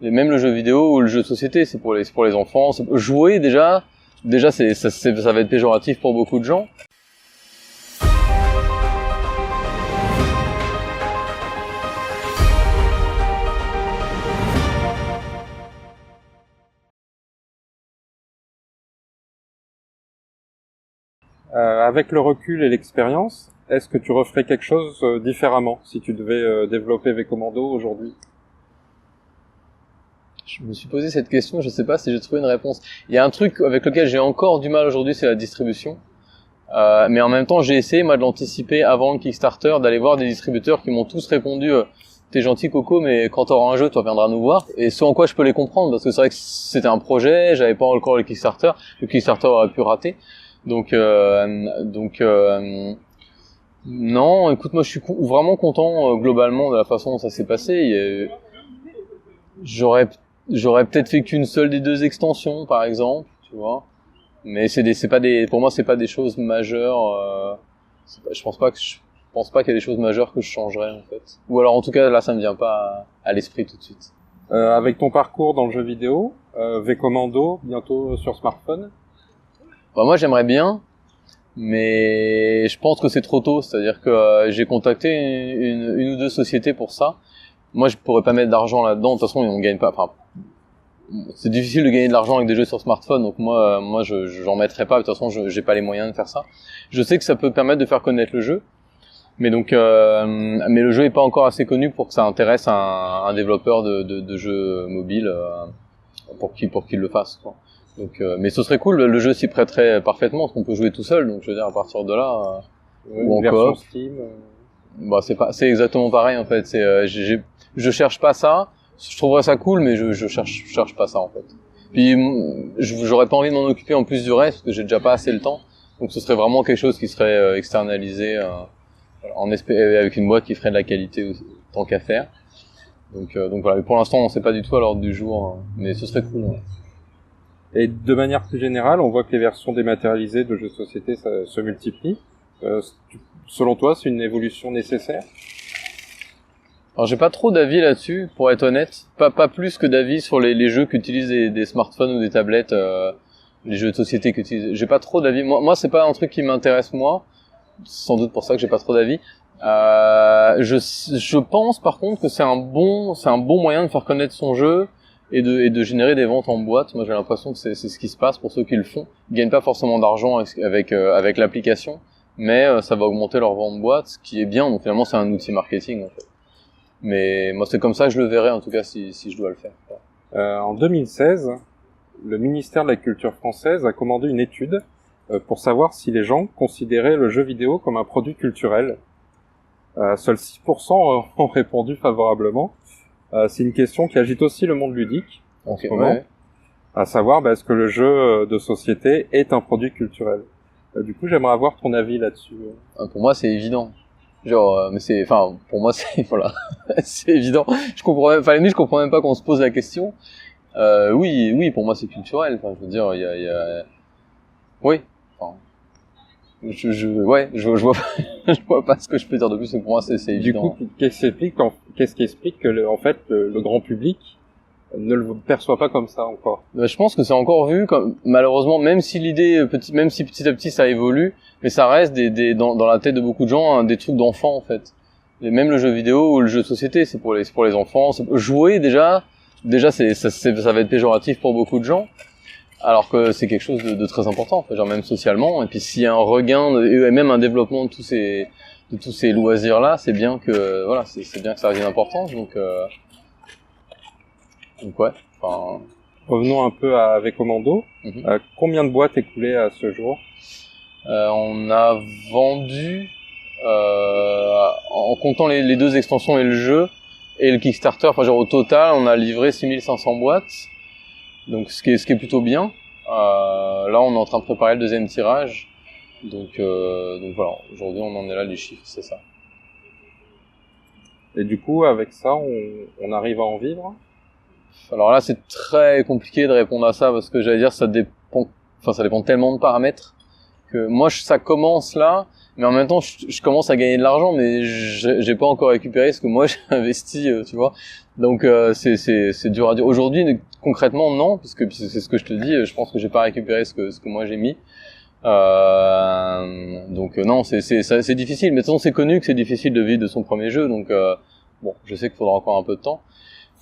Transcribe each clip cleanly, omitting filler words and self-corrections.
Et même le jeu vidéo ou le jeu de société, c'est pour les enfants. Jouer déjà ça va être péjoratif pour beaucoup de gens. Avec le recul et l'expérience, est-ce que tu referais quelque chose différemment si tu devais développer Vcommando aujourd'hui? Je me suis posé cette question, je sais pas si j'ai trouvé une réponse. Il y a un truc avec lequel j'ai encore du mal aujourd'hui, c'est la distribution. Mais en même temps, j'ai essayé moi de l'anticiper avant le Kickstarter, d'aller voir des distributeurs qui m'ont tous répondu t'es gentil Coco, mais quand t'auras un jeu, tu reviendras nous voir. Et ce en quoi je peux les comprendre, parce que c'est vrai que c'était un projet, j'avais pas encore le Kickstarter aurait pu rater. Donc non, écoute, moi je suis vraiment content globalement de la façon dont ça s'est passé. J'aurais peut-être fait qu'une seule des 2 extensions, par exemple, tu vois. Mais pour moi c'est pas des choses majeures. Je pense pas qu'il y a des choses majeures que je changerais en fait. Ou alors en tout cas là ça me vient pas à l'esprit tout de suite. Avec ton parcours dans le jeu vidéo, Vcommando bientôt sur smartphone. Bah, moi j'aimerais bien, mais je pense que c'est trop tôt. C'est-à-dire que j'ai contacté une ou 2 sociétés pour ça. Moi je pourrais pas mettre d'argent là-dedans. De toute façon on gagne pas. Enfin, c'est difficile de gagner de l'argent avec des jeux sur smartphone, donc moi j'en mettrai pas. De toute façon j'ai pas les moyens de faire ça. Je sais que ça peut permettre de faire connaître le jeu, mais mais le jeu est pas encore assez connu pour que ça intéresse un développeur de jeux mobiles pour qu'il le fasse, quoi. Donc mais ce serait cool, le jeu s'y prêterait parfaitement parce qu'on peut jouer tout seul, donc je veux dire à partir de là ou en version coop. Steam. Bah c'est exactement pareil en fait, je cherche pas ça. Je trouverais ça cool, mais je cherche pas ça en fait. Puis j'aurais pas envie de m'en occuper en plus du reste parce que j'ai déjà pas assez le temps. Donc ce serait vraiment quelque chose qui serait externalisé avec une boîte qui ferait de la qualité tant qu'à faire. Donc voilà. Mais pour l'instant, on sait pas du tout à l'ordre du jour, mais ce serait cool. Ouais. Et de manière plus générale, on voit que les versions dématérialisées de jeux de société se multiplient. Selon toi, c'est une évolution nécessaire? Alors j'ai pas trop d'avis là-dessus, pour être honnête. Pas plus que d'avis sur les jeux qu'utilisent des smartphones ou des tablettes, les jeux de société qu'utilisent. J'ai pas trop d'avis. Moi c'est pas un truc qui m'intéresse moi. Sans doute pour ça que j'ai pas trop d'avis. Je pense par contre que c'est un bon moyen de faire connaître son jeu et de générer des ventes en boîte. Moi j'ai l'impression que c'est ce qui se passe pour ceux qui le font. Ils gagnent pas forcément d'argent avec l'application, mais ça va augmenter leur vente boîte, ce qui est bien. Donc finalement c'est un outil marketing en fait. Mais moi c'est comme ça que je le verrais en tout cas si je dois le faire. En 2016, le ministère de la Culture française a commandé une étude pour savoir si les gens considéraient le jeu vidéo comme un produit culturel. Seuls 6% ont répondu favorablement. C'est une question qui agite aussi le monde ludique en ce moment, ouais. À savoir est-ce que le jeu de société est un produit culturel. Du coup j'aimerais avoir ton avis là-dessus. Pour moi c'est évident. Pour moi c'est voilà, c'est évident. Je comprends même pas qu'on se pose la question. Oui, pour moi c'est culturel. Enfin, je veux dire, il y a, oui. Enfin, je vois pas, je vois pas ce que je peux dire de plus. Mais pour moi c'est évident. Du coup, qu'est-ce qui explique que le grand public ne le perçoit pas comme ça encore? Je pense que c'est encore vu comme, malheureusement, même si petit à petit ça évolue, mais ça reste dans la tête de beaucoup de gens des trucs d'enfants en fait. Et même le jeu vidéo ou le jeu de société, c'est pour les enfants. Jouer déjà ça va être péjoratif pour beaucoup de gens, alors que c'est quelque chose de très important, genre même socialement. Et puis s'il y a un regain et même un développement de tous ces loisirs là, c'est bien que voilà, c'est bien que ça reste une importance. Donc ouais. Enfin... Revenons un peu à Vcommando. Combien de boîtes écoulées à ce jour? On a vendu, en comptant les 2 extensions et le jeu, et le Kickstarter, enfin genre au total, on a livré 6500 boîtes, donc ce qui est plutôt bien. Là, on est en train de préparer le 2e tirage, donc voilà, aujourd'hui on en est là, les chiffres, c'est ça. Et du coup, avec ça, on arrive à en vivre? Alors là, c'est très compliqué de répondre à ça, parce que j'allais dire, ça dépend tellement de paramètres, que moi ça commence là, mais en même temps je commence à gagner de l'argent, mais j'ai pas encore récupéré ce que moi j'ai investi, tu vois. Donc c'est dur à dire. Aujourd'hui concrètement non, puisque c'est ce que je te dis, je pense que j'ai pas récupéré ce que moi j'ai mis. Donc non, c'est difficile, mais de toute façon c'est connu que c'est difficile de vivre de son premier jeu, donc bon, je sais qu'il faudra encore un peu de temps.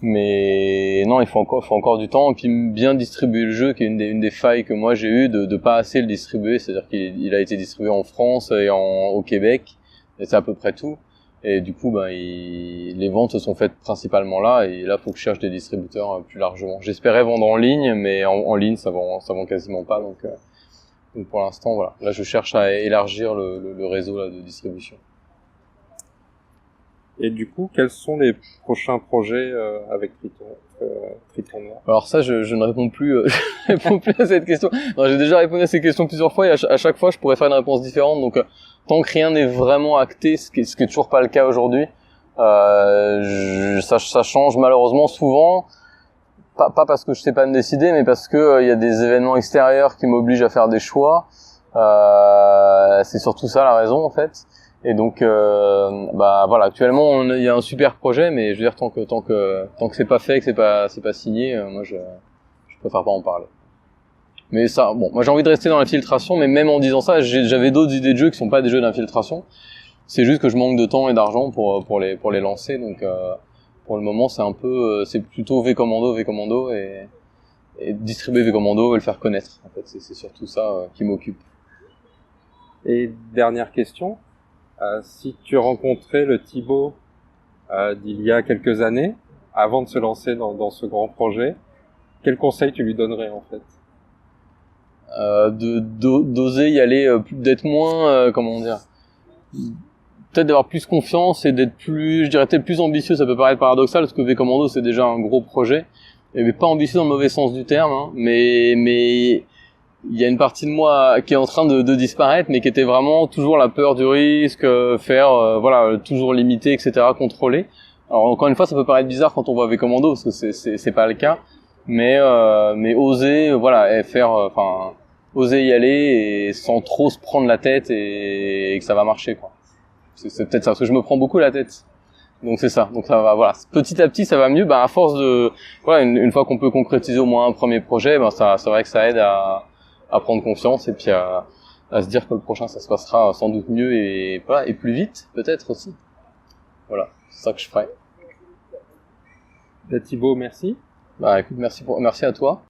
Mais non, il faut encore du temps, et puis bien distribuer le jeu, qui est une des failles que moi j'ai eu de pas assez le distribuer, c'est-à-dire qu'il a été distribué en France et au Québec, et c'est à peu près tout. Et du coup, les ventes se sont faites principalement là, et là, faut que je cherche des distributeurs plus largement. J'espérais vendre en ligne, mais en ligne, ça vend quasiment pas, donc pour l'instant, voilà. Là, je cherche à élargir le réseau là, de distribution. Et du coup, quels sont les prochains projets avec Triton Noir? Alors ça, je ne réponds plus, je réponds plus à cette question. J'ai déjà répondu à ces questions plusieurs fois, et à chaque fois, je pourrais faire une réponse différente. Donc, tant que rien n'est vraiment acté, ce qui est toujours pas le cas aujourd'hui, ça change malheureusement souvent. Pas parce que je sais pas me décider, mais parce que y a des événements extérieurs qui m'obligent à faire des choix. C'est surtout ça la raison en fait. Et donc voilà, actuellement il y a un super projet, mais je veux dire tant que c'est pas fait, que c'est pas signé, moi je préfère pas en parler. Mais ça, bon, moi j'ai envie de rester dans l'infiltration, mais même en disant ça, j'avais d'autres idées de jeux qui sont pas des jeux d'infiltration. C'est juste que je manque de temps et d'argent pour les lancer, donc pour le moment c'est un peu c'est plutôt V Commando et distribuer V Commando et le faire connaître. En fait, c'est surtout ça qui m'occupe. Et dernière question, si tu rencontrais le Thibaut d'il y a quelques années, avant de se lancer dans ce grand projet, quel conseil tu lui donnerais en fait? D'oser y aller, d'être moins, comment dire, peut-être d'avoir plus confiance et d'être plus, je dirais peut-être plus ambitieux. Ça peut paraître paradoxal parce que V Commando c'est déjà un gros projet, mais pas ambitieux dans le mauvais sens du terme, hein, mais il y a une partie de moi qui est en train de disparaître, mais qui était vraiment toujours la peur du risque, voilà, toujours limité, etc., contrôlé. Alors encore une fois, ça peut paraître bizarre quand on voit V Commando parce que c'est pas le cas, mais oser, voilà, et faire, oser y aller et sans trop se prendre la tête et que ça va marcher, quoi. C'est peut-être ça, parce que je me prends beaucoup la tête. Donc c'est ça. Donc ça va, voilà. Petit à petit, ça va mieux. À force de, voilà, une fois qu'on peut concrétiser au moins un premier projet, c'est vrai que ça aide à prendre confiance et puis à se dire que le prochain, ça se passera sans doute mieux et plus vite, peut-être aussi. Voilà. C'est ça que je ferai. Thibaut, merci. Écoute, merci à toi.